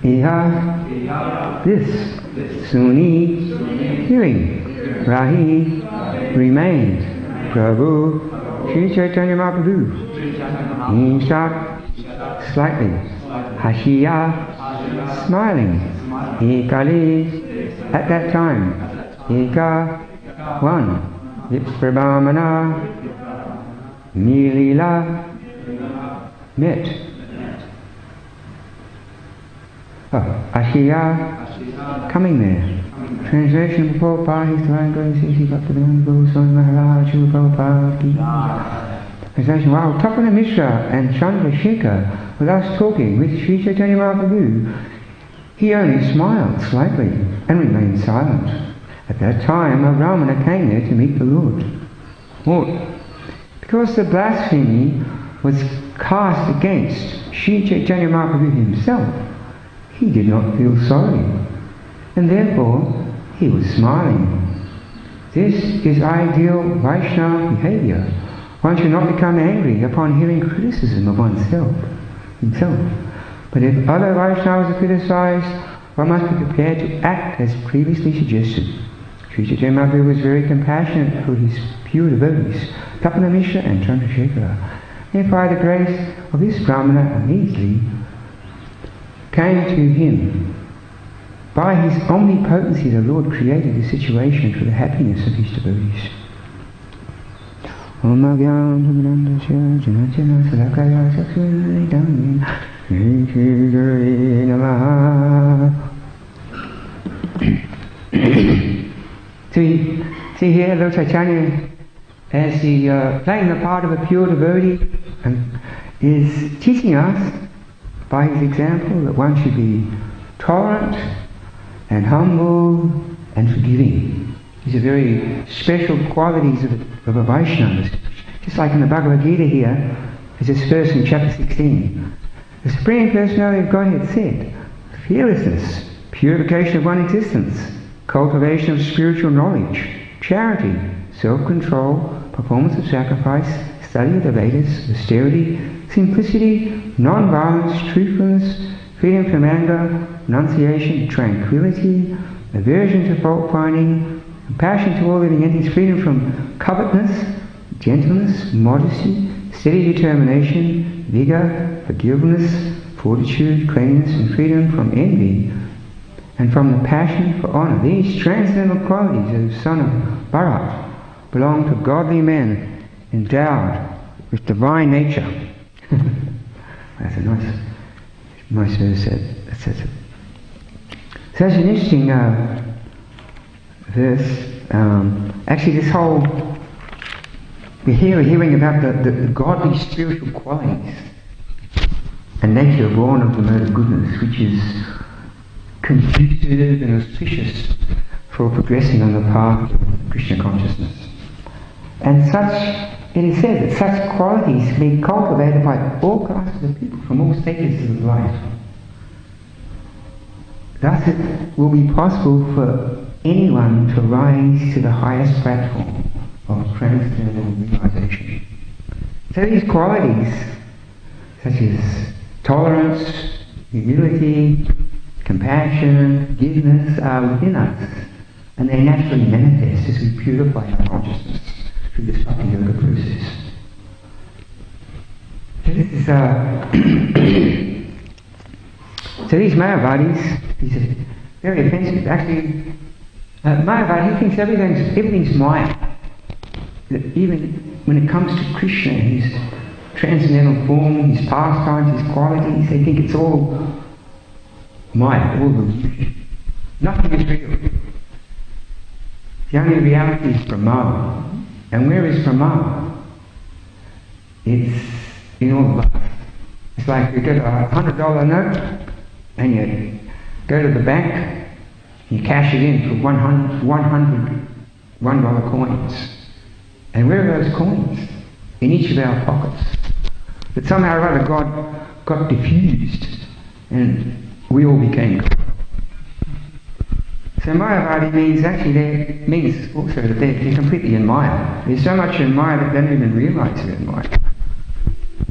Iha, this, Suni, hearing, Rahi, remained, Prabhu, Sri Caitanya Mahaprabhu, Inshat, slightly, Hashiya, smiling, Ikali, at that time, Ika, one, Viprabhamana, Nilila, met. Ashiya, coming there. Translation of Prabhupada, his divine grace, he got to the Guru Swami Maharaj, Prabhupada. Translation, while Tapana Mishra and Chandrasekhar were thus talking with Sri Caitanya Mahaprabhu, he only smiled slightly and remained silent. At that time, a Brahmana came there to meet the Lord. Because the blasphemy was cast against Sri Caitanya Mahaprabhu himself, he did not feel sorry, and therefore he was smiling. This is ideal Vaishnava behavior. One should not become angry upon hearing criticism of himself. But if other Vaishnavas are criticized, one must be prepared to act as previously suggested. Sri Chaitanya Mahaprabhu was very compassionate for his pure devotees, Tapana Mishra and Chandrasekhara. And by the grace of this Brahmana immediately came to him. By his omnipotency, the Lord created a situation for the happiness of his devotees. See here, Lord Caitanya, as he playing the part of a pure devotee, is teaching us by his example that one should be tolerant and humble and forgiving. These are very special qualities of a Vaishnava. Just like in the Bhagavad Gita here, as this verse in chapter 16. The Supreme Personality of Godhead said, fearlessness, purification of one existence, cultivation of spiritual knowledge, charity, self-control, performance of sacrifice, study of the Vedas, austerity, simplicity, non-violence, truthfulness, freedom from anger, renunciation, tranquility, aversion to fault-finding, compassion to all living entities, freedom from covetousness, gentleness, modesty, steady determination, vigour, forgiveness, fortitude, cleanliness, and freedom from envy, and from the passion for honour. These transcendental qualities of the son of Bharat belong to godly men endowed with divine nature. That's a nice verse that says it. So it's an interesting verse. Actually, this whole we're hearing about the godly spiritual qualities and nature born of the mode of goodness, which is conducive and auspicious for progressing on the path of Krishna consciousness. And it is said that such qualities can be cultivated by all classes of people from all stages of life. Thus it will be possible for anyone to rise to the highest platform of transcendental realization. So these qualities, such as tolerance, humility, compassion, forgiveness, are within us, and they naturally manifest as we purify our consciousness through this bhakti yoga process. So this is so these Mayavadis, these are very offensive. Actually, Mayavadi thinks everything's Maya. Even when it comes to Krishna, his transcendental form, his pastimes, his qualities, they think it's all Maya, all illusion. Nothing is real. The only reality is Brahma. And where is Brahma? It's in all of us. It's like you get a $100 note and you go to the bank, you cash it in for 100 $1 coins. And where are those coins? In each of our pockets. But somehow or other God got diffused and we all became God. So Mayavadi means also that they're completely in Maya. There's so much in Maya that they don't even realise they're in Maya.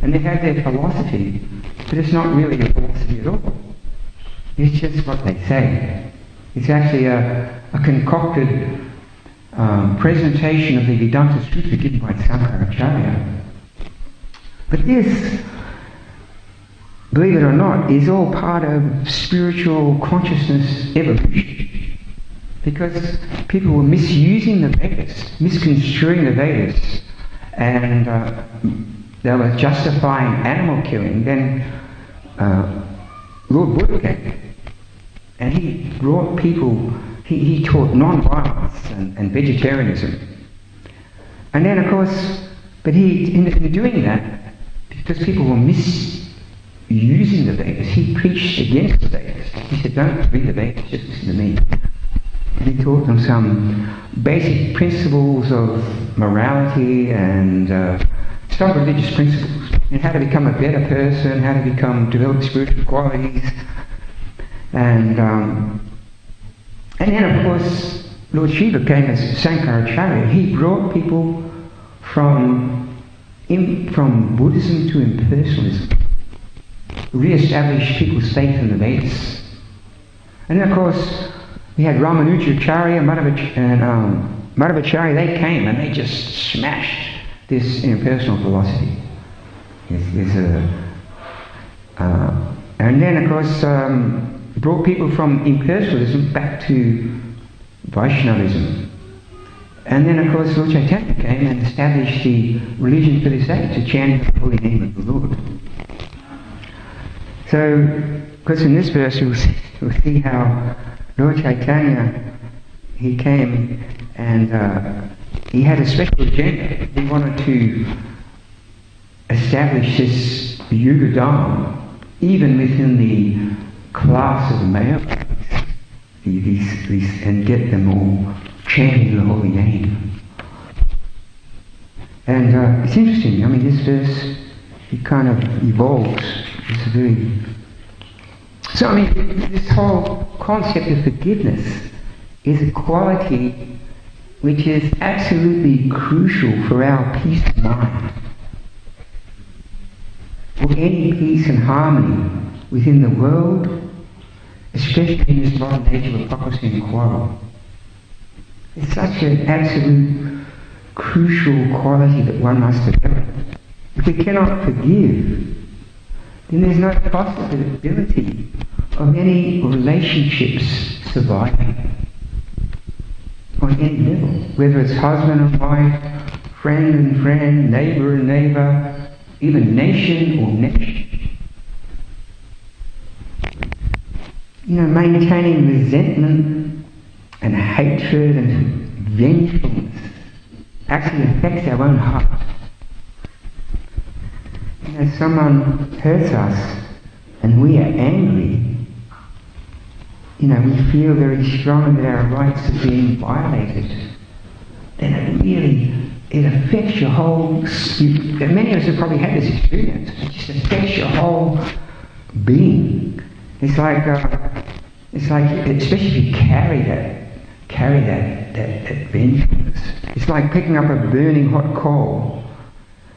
And they have their philosophy, but it's not really a philosophy at all. It's just what they say. It's actually a concocted presentation of the Vedanta Sutra given by Sankaracharya. But this, believe it or not, is all part of spiritual consciousness evolution. Because people were misusing the Vedas, misconstruing the Vedas, and they were justifying animal killing. Then Lord Buddha came, and he brought people, he taught non-violence and vegetarianism. And then of course, but he, in doing that, because people were misusing the Vedas, he preached against the Vedas. He said, don't read the Vedas, just listen to me. And he taught them some basic principles of morality and some religious principles, and how to become a better person, how to develop spiritual qualities. And then of course, Lord Shiva came as Sankaracharya. He brought people from Buddhism to impersonalism, re-established people's faith in the Vedas. And then of course, we had Ramanujacharya and Madhvacharya. They came and they just smashed this impersonal philosophy. And then of course, brought people from impersonalism back to Vaishnavism. And then of course Lord Caitanya came and established the religion for this age, the chanting of the holy name of the Lord. So, of course in this verse we'll see how Lord Caitanya, he came and he had a special agenda. He wanted to establish this Yuga Dharma even within the class of male, and get them all chanting the holy name. And it's interesting, I mean this verse, it kind of evolves. It's very... So I mean, this whole concept of forgiveness is a quality which is absolutely crucial for our peace of mind, for any peace and harmony within the world, especially in this modern age of hypocrisy and quarrel. It's such an absolute crucial quality that one must develop. If we cannot forgive, then there's no possibility of any relationships surviving on any level, whether it's husband and wife, friend and friend, neighbour and neighbour, even nation or nation. You know, maintaining resentment and hatred and vengefulness actually affects our own heart. You know, someone hurts us and we are angry, you know, we feel very strongly that our rights are being violated, then it affects your whole... Many of us have probably had this experience. It just affects your whole being. It's like, especially if you carry that vengefulness. It's like picking up a burning hot coal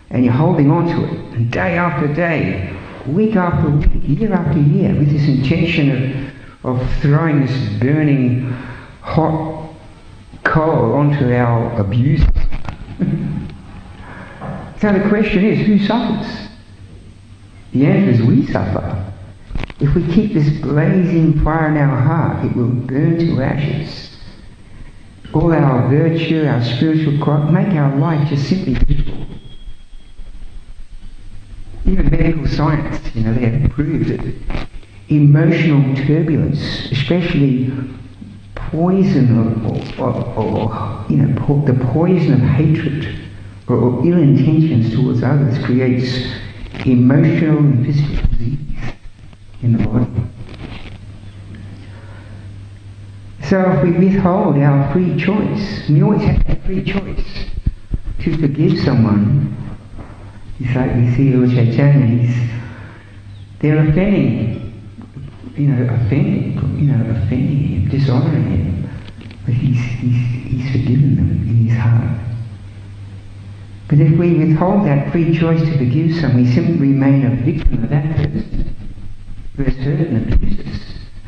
and you're holding on to it, and day after day, week after week, year after year, with this intention of throwing this burning hot coal onto our abusers. So the question is, who suffers? The answer is we suffer. If we keep this blazing fire in our heart, it will burn to ashes. All our virtue, our spiritual quality, make our life just simply miserable. Even medical science, you know, they have proved that emotional turbulence, especially poison or you know, the poison of hatred or ill intentions towards others creates emotional and physical disease in the body. So if we withhold our free choice, we always have that free choice to forgive someone. It's like we see Lord Caitanya, they're offending him, dishonouring him, but he's forgiven them in his heart. But if we withhold that free choice to forgive someone, we simply remain a victim of that person who has hurt and abused us.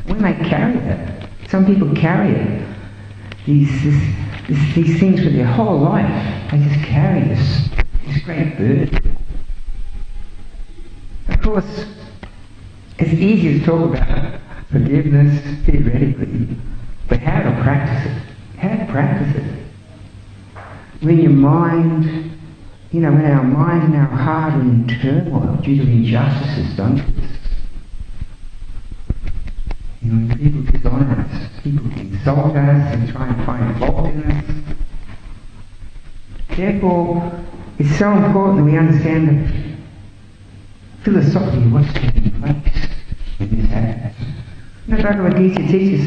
We may carry that. Some people carry it. These things for their whole life. They just carry this great burden. Of course, it's easy to talk about forgiveness theoretically, but how to practice it? How to practice it? When your mind, when our mind and our heart are in turmoil due to injustices done to us. When people dishonour us, people insult us and try and find fault in us. Therefore, it's so important that we understand that philosophically what's taking place when this happens. The Bhagavad Gita teaches,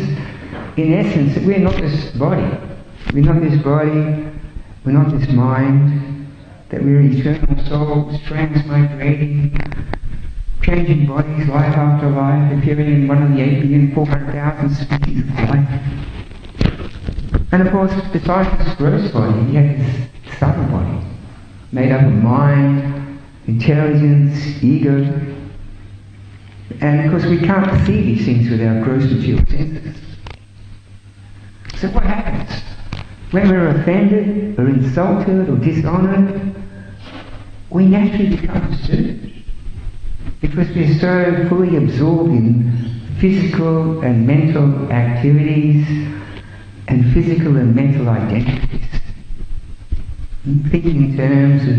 in essence, that we're not this body. We're not this body, we're not this mind, that we're eternal souls, transmigrating, changing bodies, life after life, appearing in one of the 8,400,000 species of life. And of course, besides this gross body, you have this subtle body, made up of mind, intelligence, ego. And of course we can't see these things with our gross material senses. So what happens? When we're offended, or insulted, or dishonoured, we naturally become disturbed. Because we're so fully absorbed in physical and mental activities and physical and mental identities. Thinking in terms of,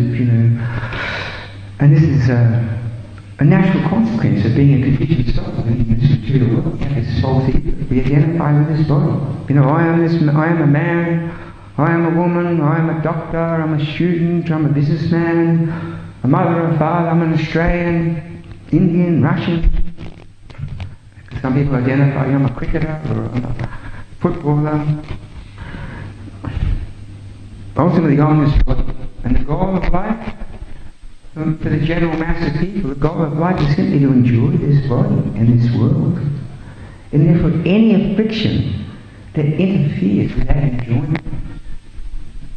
and this is a natural consequence of being a conditioned soul in this material world. We have this false ego. We identify with this body. I am a man, I am a woman, I am a doctor, I'm a student, I'm a businessman, a mother, a father, I'm an Australian, Indian, Russian. Some people identify, I'm a cricketer or I'm a footballer. Ultimately, I'm this body. And the goal of life, for the general mass of people, the goal of life is simply to enjoy this body and this world. And therefore, any affliction that interferes with that enjoyment,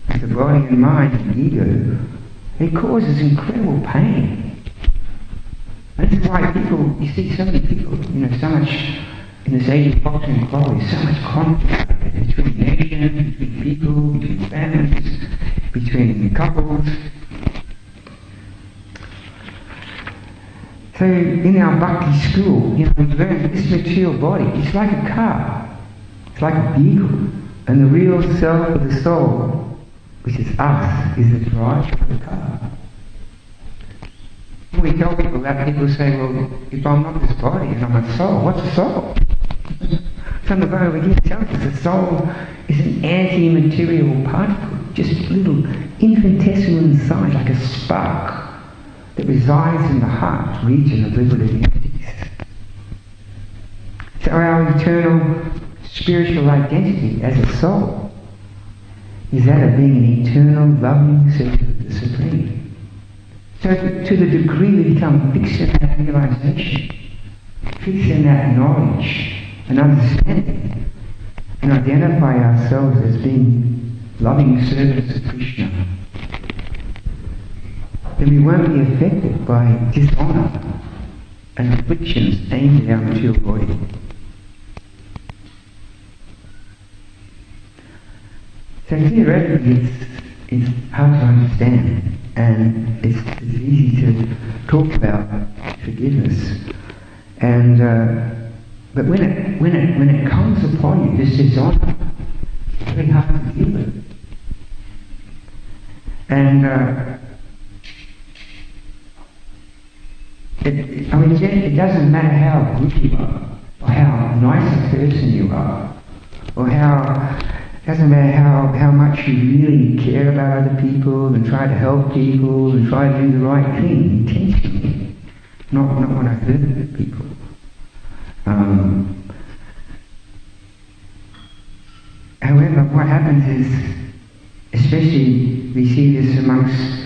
with the body and mind and ego, it causes incredible pain. And this is why people, you see so many people, so much, in this age of boxing and equality, so much conflict between nations, between people, between families, between couples. So in our bhakti school, we learn this material body, it's like a car, it's like a vehicle, and the real self of the soul, which is us, is the driver of the car. When we tell people that, people say, well, if I'm not this body and I'm a soul, what's a soul? So the Bhagavad Gita tells us the soul is an anti-material particle, just a little infinitesimal inside, like a spark that resides in the heart region of liberative entities. So our eternal spiritual identity as a soul is that of being an eternal loving servant of the Supreme. So to the degree we become fixed in that realization, fixed in that knowledge and understanding, and identify ourselves as being loving servants of Krishna, then we won't be affected by dishonour and afflictions aimed at our material body. So theoretically it's hard to understand, and it's easy to talk about forgiveness, and but when it comes upon you, this dishonour, it's very hard to deal with. And it doesn't matter how good you are, or how nice a person you are, or it doesn't matter how much you really care about other people and try to help people and try to do the right thing intentionally, not want to hurt people. However, what happens is, especially we see this amongst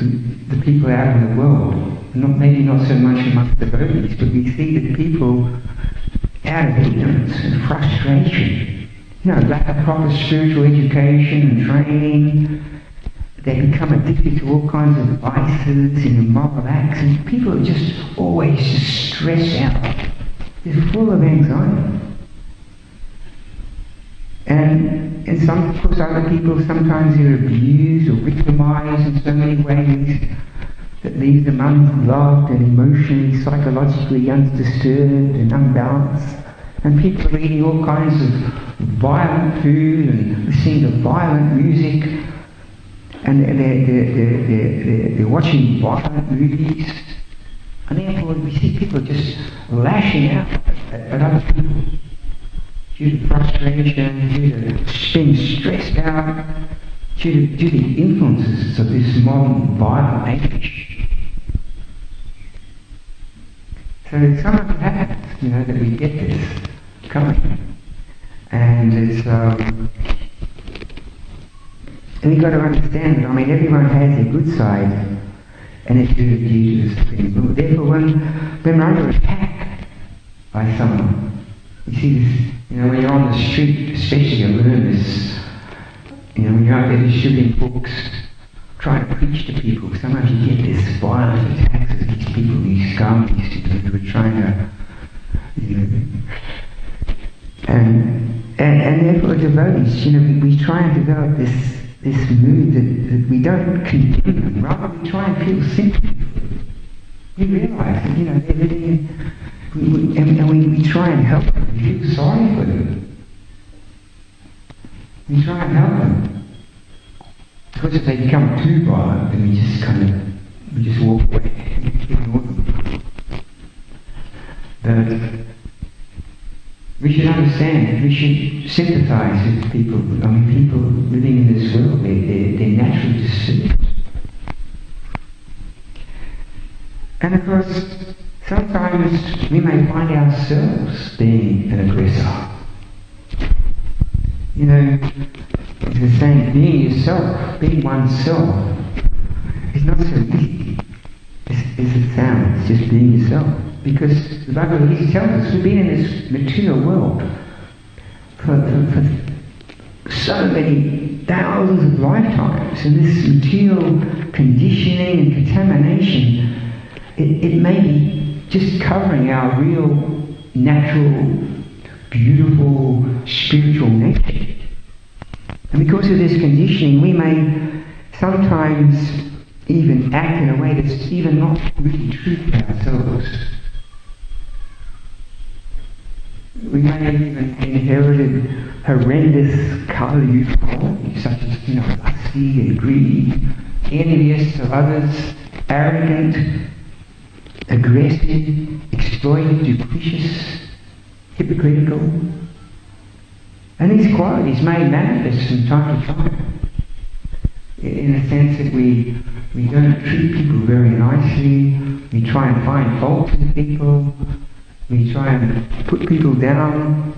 the people out in the world, maybe not so much amongst the devotees, but we see that people out of ignorance and frustration, lack of proper spiritual education and training, they become addicted to all kinds of vices and immoral acts, and people are just always just stressed out. They're full of anxiety. And some, of course, other people, sometimes they're abused or victimized in so many ways that leave them unloved and emotionally, psychologically undisturbed and unbalanced. And people are eating all kinds of violent food and listening to violent music, and they're watching violent movies. And therefore we see people just lashing out at other people due to frustration, due to being stressed out, due to the influences of this modern violent age. So sometimes it happens, that we get this coming. And it's, and you've got to understand that, everyone has a good side, and it's due to the Supreme Lord. Therefore, when we're under attack by someone, you see this, when you're on the street, especially you learn this, when you're out there distributing books, trying to preach to people, sometimes you get this violent attacks of these people, these scum, these people who are trying to, and therefore devotees, we try and develop this mood that we don't condemn them, rather we try and feel sympathy for them. We realise that, they're living in, we try and help them, we feel sorry for them. We try and help them. Because if they become too violent, then we just walk away and ignore them. But we should understand that we should sympathize with people. People living in this world, they're naturally disturbed. And of course, sometimes we may find ourselves being an aggressor. As we're saying, being yourself, being oneself, is not so easy as it sounds, just being yourself. Because the Bhagavad Gita tells us we've been in this material world for so many thousands of lifetimes, and this material conditioning and contamination, it may be just covering our real, natural, beautiful, spiritual nature. And because of this conditioning, we may sometimes even act in a way that's even not really true for ourselves. We may have even inherited horrendous Kali qualities, such as, lusty and greedy, envious of others, arrogant, aggressive, exploitive, duplicitous, hypocritical. And these qualities may manifest from time to time, in the sense that we don't treat people very nicely, we try and find faults in people, we try and put people down,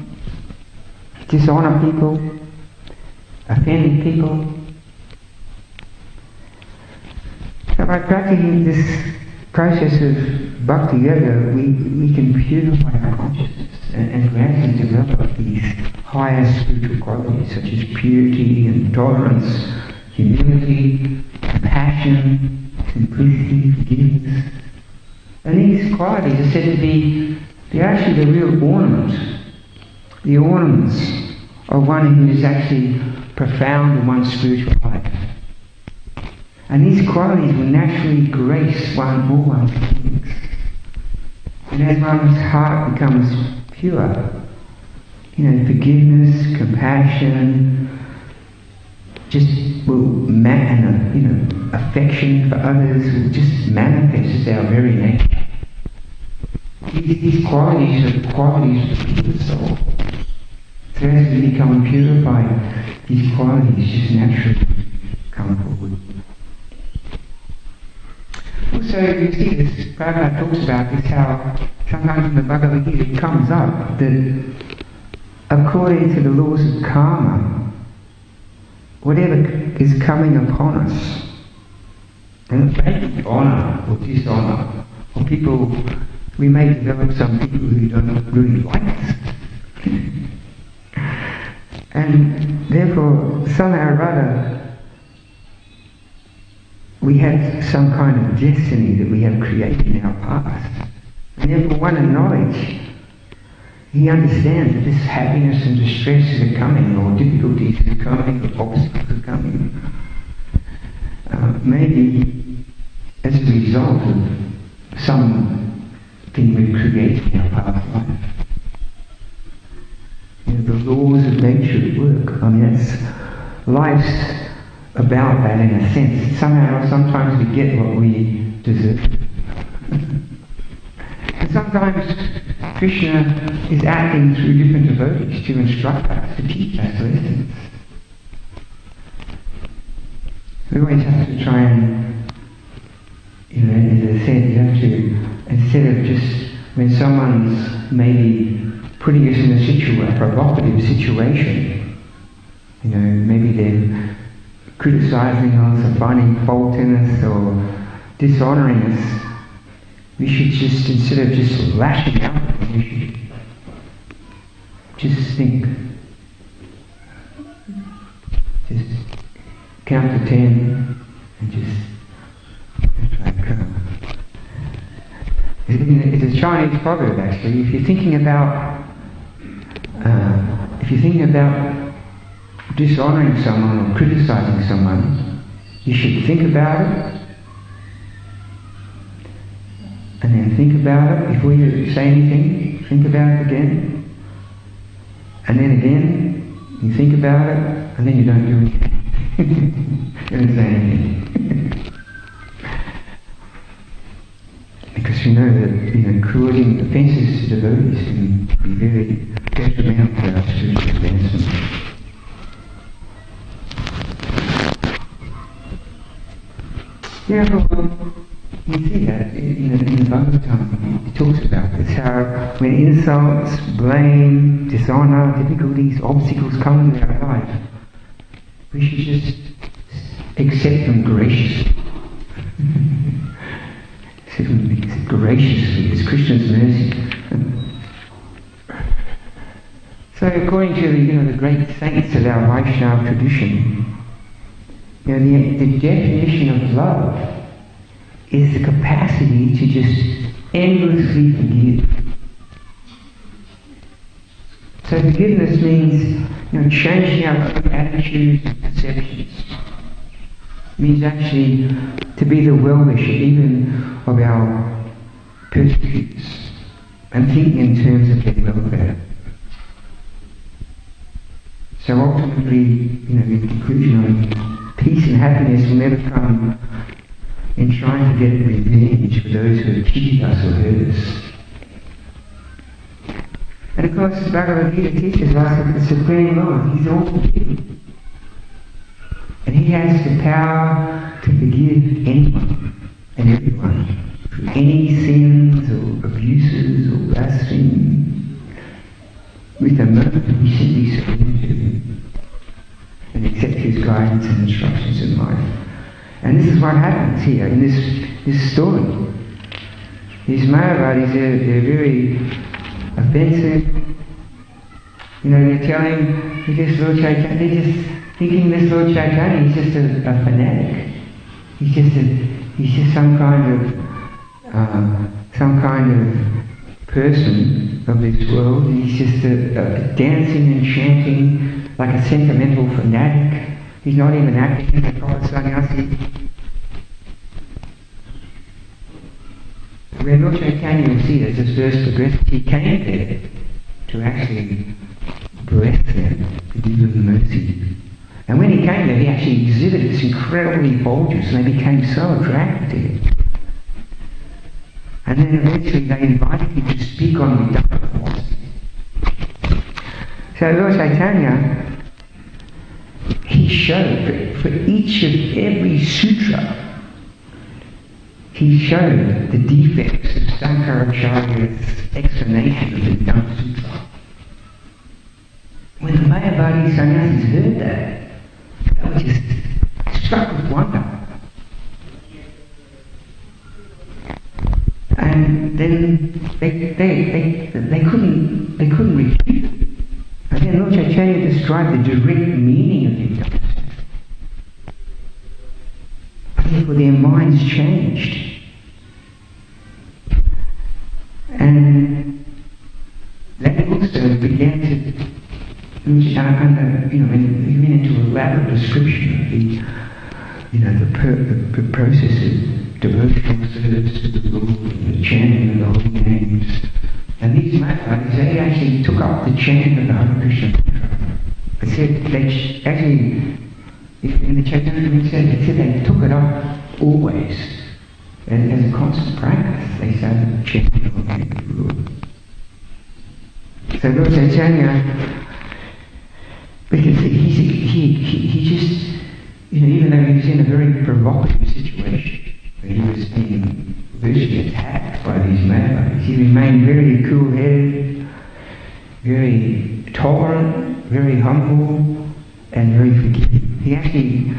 dishonor people, offend people. So by practicing this process of bhakti yoga, we can purify our consciousness and gradually develop these higher spiritual qualities such as purity and tolerance, humility, compassion, simplicity, forgiveness. And these qualities are said to be, they're actually the real the ornaments of one who is actually profound in one's spiritual life. And these qualities will naturally grace all one's beings. And as one's heart becomes pure, forgiveness, compassion, just will affection for others will just manifest as our very nature. These qualities are the qualities of the pure soul. So as we become purified, these qualities just naturally come forward. Also, you see this, Prabhupada talks about this, how sometimes in the Bhagavad Gita it comes up that according to the laws of karma, whatever is coming upon us, and it may be honour or dishonour, or people, we may develop some people who don't really like us. And therefore, somehow or other, we have some kind of destiny that we have created in our past. And therefore one acknowledge he understands that this happiness and distress are coming, or difficulties are coming, or obstacles are coming. Maybe as a result of something we've created in our past life. The laws of nature at work. I mean, life's about that in a sense. Somehow, sometimes we get what we deserve. And sometimes Krishna is acting through different devotees to instruct us, to teach us lessons. We always have to try and, as I said, you have to, instead of just, when someone's maybe putting us in a provocative situation, maybe they're criticizing us or finding fault in us or dishonoring us, we should just, instead of just lashing out, we should just think, just count to 10 and just like, it's a Chinese proverb actually. If you're thinking about dishonoring someone or criticizing someone, you should think about it, and then think about it before you say anything. Think about it again, and then again you think about it, and then you don't do anything. You don't say anything. Because we know that causing offences to devotees can be very detrimental to our spiritual advancement. You see that in the Bhagavatam, it talks about this, how when insults, blame, dishonour, difficulties, obstacles come into our life, we should just accept them graciously. Accept them graciously as Krishna's mercy. So according to the great saints of our Vaishnava tradition, the definition of love is the capacity to just endlessly forgive. So forgiveness means changing our own attitudes and perceptions. It means actually to be the well-wisher even of our persecutors and thinking in terms of their welfare. So ultimately, in conclusion, peace and happiness will never come in trying to get revenge for those who have cheated us or hurt us. And of course, Bhagavad Gita teaches us that the Supreme Lord, He's all forgiving. And He has the power to forgive anyone and everyone for any sins or abuses or blasphemies. With a moment we simply surrender to Him and accept His guidance and instructions in life. And this is what happens here in this story. These Mayavadis, they're very offensive. They're telling this Lord Caitanya, they're just thinking this Lord Caitanya is just a fanatic. He's just some kind of person of this world. He's just dancing and chanting like a sentimental fanatic. He's not even acting as a proper sannyasi. When Lord Caitanya, you see as this verse progresses, he came there to actually bless them, to give them mercy. And when he came there, he actually exhibited this incredible effulgence, and they became so attracted to him. And then eventually they invited him to speak on the Dhamma philosophy. So Lord Caitanya, he showed for each of every sutra, he showed the defects of Sankaracharya's explanation of the Dhamma Sutra. When the Mayavadi sannyasis heard that, they were just struck with wonder. And then they couldn't refute it. And then Lord Caitanya described the direct meaning of the Dhamma Sutra. Therefore their minds changed. And they also he went into elaborate description of the process of devotional service to the Lord, and the chanting of the holy names. And these Maharajas, they actually took up the chanting of the Hare Krishna mantra. It said they actually, in the Caitanya, it said they took it up always, and as a constant practice. They started chanting the holy name of the Lord. So Lord Caitanya, because he just, even though he was in a very provocative situation, he was being virtually attacked by these Maharajas, he remained very cool-headed, very tolerant, very humble, and very forgiving. He actually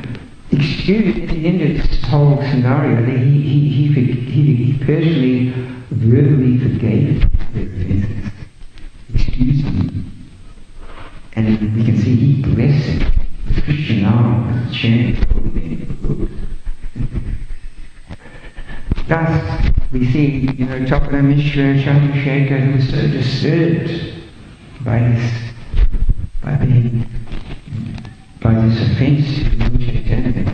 excused, at the end of this whole scenario, that he personally, verbally forgave their offences, excused them. And we can see he blessed the Christian arm with chanting the holy name of the Lord. Thus, we see, Chokra Mishra Chandrasekhar, who was so disturbed by this offence to Lord Chaitanya.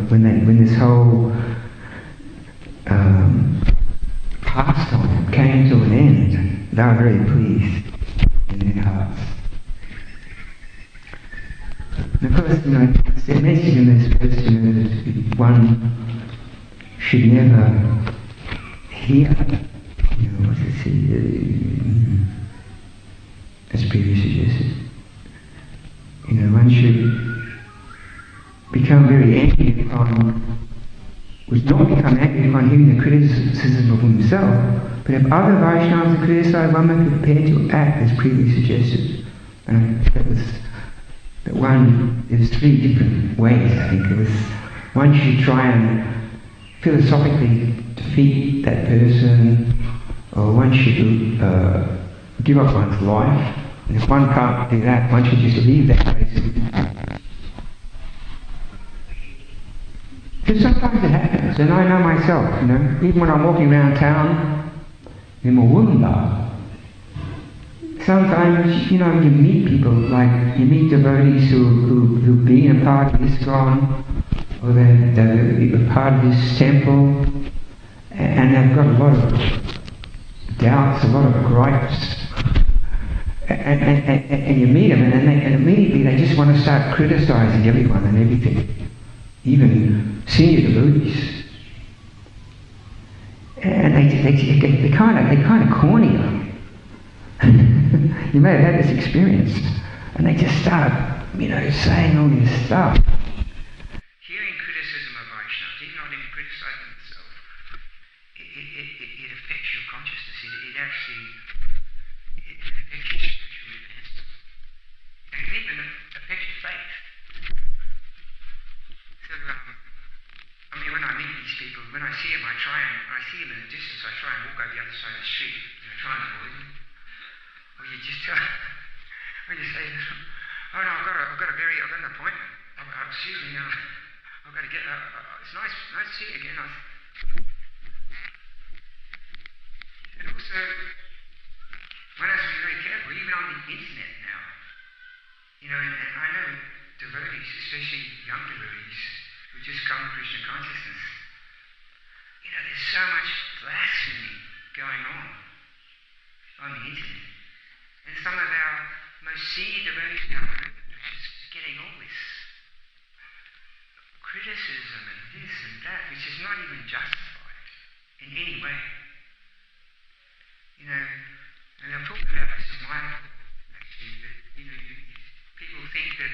When this whole pastime came to an end, they were very pleased in their hearts. And of course, the message in this verse that one should never hear, what does it say, as previously suggested. One should become very angry upon, would not become angry upon hearing the criticism of himself, but if other Vaishnavas are criticized, one must be prepared to act as previously suggested. And there's three different ways, I think. One should try and philosophically defeat that person, or one should give up one's life. And if one can't do that, one should just leave that place. Because sometimes it happens, and I know myself, even when I'm walking around town in Moolumbar, sometimes, you meet people, like you meet devotees who've been a part of ISKCON, or they're a part of this temple, and they've got a lot of doubts, a lot of gripes, and you meet them, and immediately they just want to start criticizing everyone and everything, even senior devotees, and they kind of corny you. You may have had this experience, and they just start, saying all this stuff. Hearing criticism of Vaishnavas, even not even criticizing themselves, it affects your consciousness. It affects your spiritual advancement, and it even affects your faith. So, when I meet these people, when I see them, I see them in the distance. I try and walk over the other side of the street, try and avoid them. Or you just say, oh no, I've got an appointment. Excuse me, I've got to get. It's nice to see you again. And also, one has to be very careful, even on the internet now. And I know devotees, especially young devotees, who just come to Krishna consciousness. There's so much blasphemy going on the internet. And some of our most senior devotees now are just getting all this criticism and this and that, which is not even justified in any way. And I've talked about this in my talk, actually, that people think that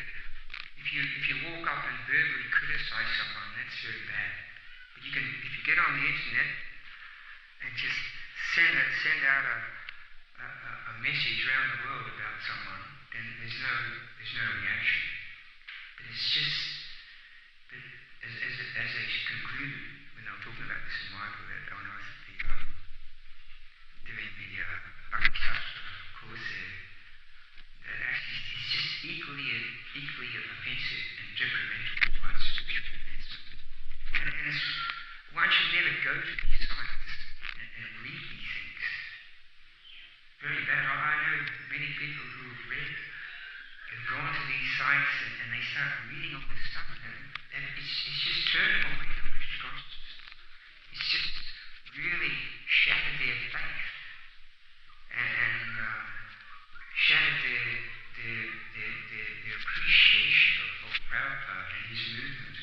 if you walk up and verbally criticize someone, that's very bad. But if you get on the internet and just send out a message around the world about someone, then there's no reaction. But it's just that, as they concluded when they were talking about this in Michael, that when I was doing the Bhakti Shastra course there, that actually it's just equally offensive and detrimental to one's spiritual advancement. And one should never go to these sites and read these things. Very bad. I know many people who have read, have start reading all this stuff, and it's just turned them away from Krishna consciousness. It's just really shattered their faith and shattered their appreciation of Prabhupada and his movement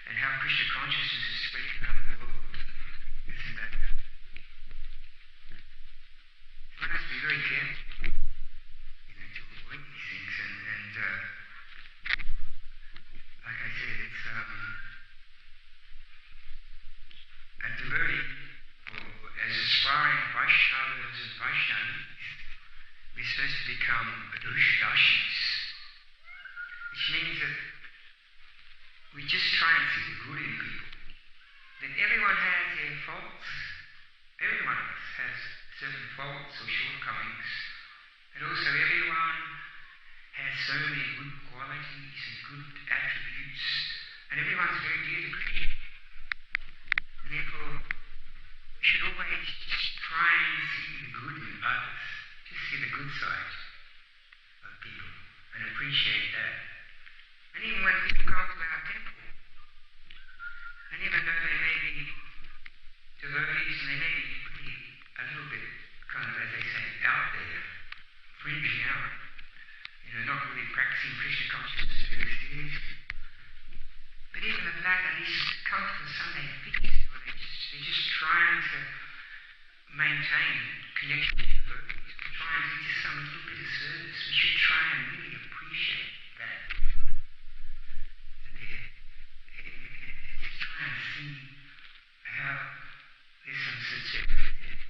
and how Krishna consciousness is spreading around the world. Isn't that? One has to be very careful, to avoid these things. And like I said, it's a devotee, or as aspiring Vaishnavas and Vaishnavis, we're supposed to become Dashis, which means that we just try and see the good in people. That everyone has their faults. Every one of us has certain faults or shortcomings. And also everyone has so many good qualities and good attributes. And everyone's very dear to Krishna. And therefore, we should always just try and see the good in others. Just see the good side of people and appreciate that. And even when people come to our temple, and even though they may be devotees and they may be pretty, a little bit kind of, as they say, out there, fringing out, not really practicing Krishna consciousness very seriously. But even the fact that they come to the Sunday feast, or they're just trying to maintain connection with the devotees, trying to do just some little bit of service, we should try and really appreciate that. Just try and see how there's some sincerity there.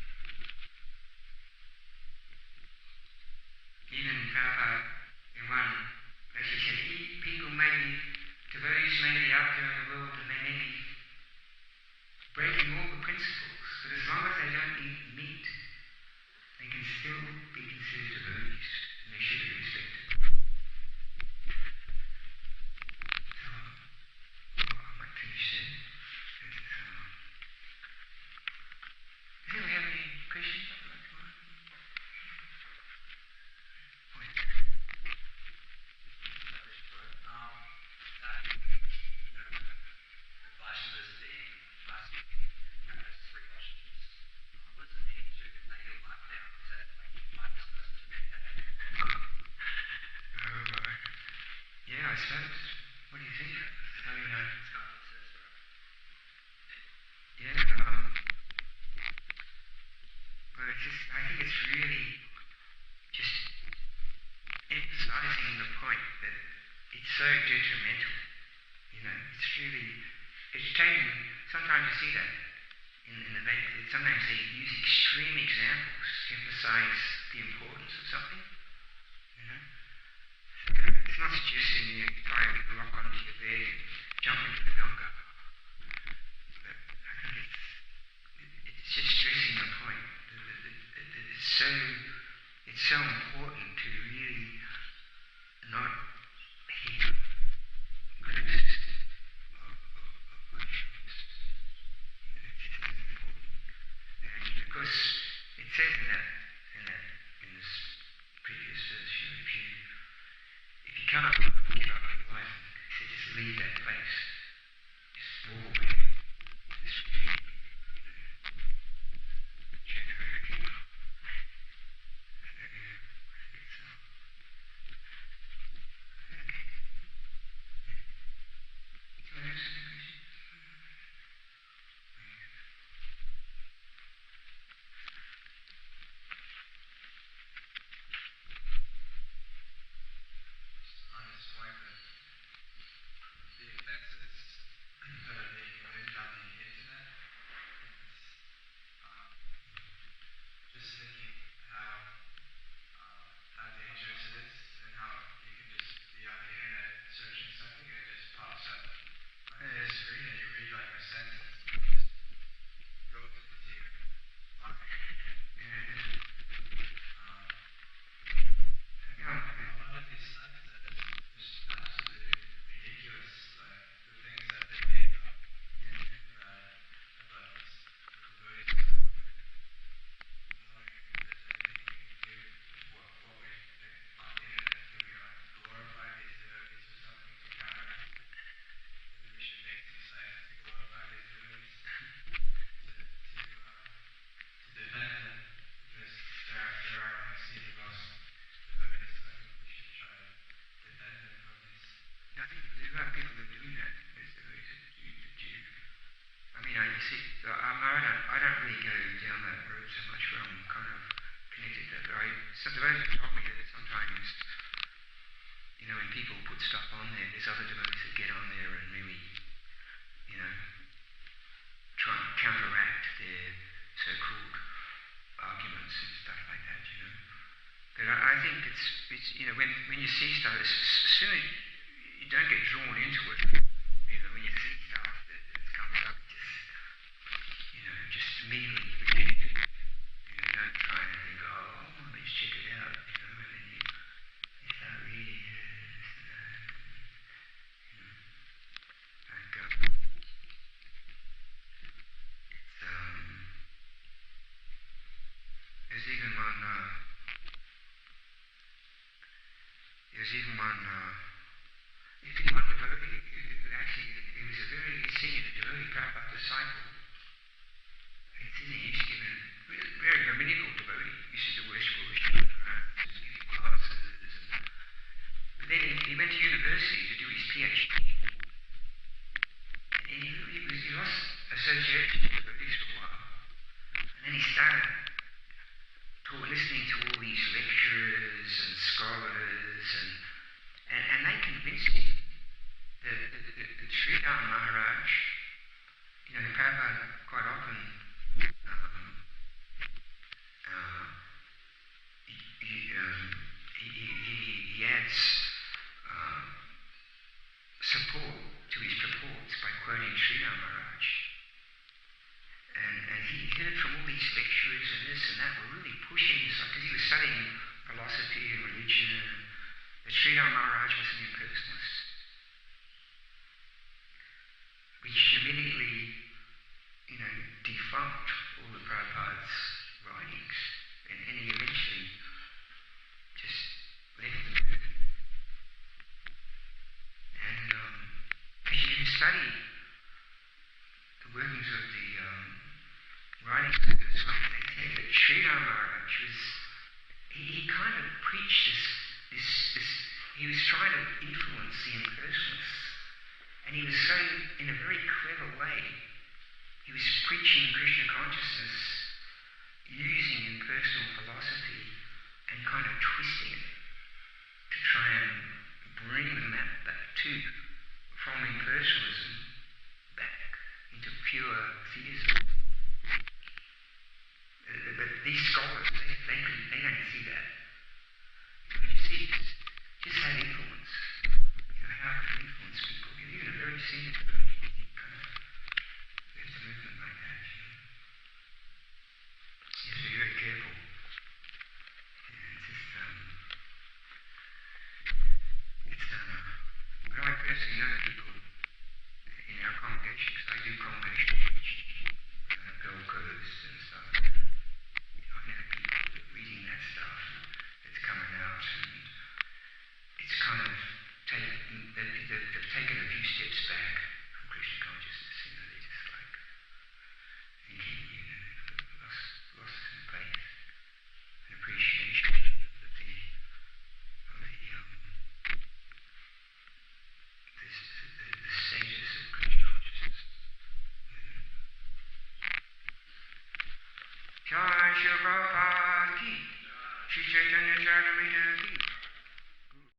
Even Prabhupada, in one place, he said, people may be, devotees may be out there in the world and they may be breaking all the principles, but as long as they don't eat meat, they can still be considered devotees and they should be respected. So, I might finish there. Does anyone have any questions? Yeah, I suppose. What do you think? I mean, well, I think it's really just emphasizing the point that it's so detrimental. It's taken, sometimes you see that in the Vedic, sometimes they use extreme examples to emphasize the importance of something. It's not suggesting you tie a big rock onto your bed and jump into the Ganga. But I think it's just stressing the point that it's so important to really not heed criticism of Vaishnavas. It's just important. And of course, it says in this previous verse, if you can't give up your life, he said, just leave that place. Just walk away. Just really, generate. but I think it's when you see stuff, as soon as you don't get drawn into it, when you see stuff that comes up, just immediately reject it. Don't try and think, let's check it out, and then you start reading it. There's even one devotee who actually, he was a very senior devotee, Prabhupada disciple. In Sydney, he used to give a very Brahminical devotee, used to worship all the Shiva grounds, give classes. But then he went to university to do his PhD. And he lost association with devotees for a while. And then he started listening to all these lecturers and scholars, and they convinced him that Sridhar Maharaj, Prabhupada quite often he adds support to his purports by quoting Sridhar Maharaj. And he heard from all these lecturers and this and that were really pushing this, because he was studying philosophy and religion, that Sridhar Maharaj was an impersonalist, which immediately, defunct all of Prabhupada's writings, and he eventually just left them. And as you can study the workings of the writings of this one, they say that Sridhar Maharaj he kind of preached this, he was trying to influence the impersonalists, and he was so, in a very clever way, he was preaching Krishna consciousness using impersonal philosophy and kind of twisting it to try and bring the map back from impersonalism back into pure theism. But these scholars, they don't see that. But you see, just that influence, how it can influence people. Even a very senior devotee, there's a movement like that. You have to be very careful. But I personally know people in our congregation, because I do congregation preaching, Gold Coast and stuff. I know people reading that stuff that's coming out, and it's kind of they've taken a few steps back from Krishna consciousness. They're just like thinking, lost some faith and appreciation of the status of Krishna consciousness. Jai Shri Prabhupada ki, Shri Caitanya Caritamrita ki.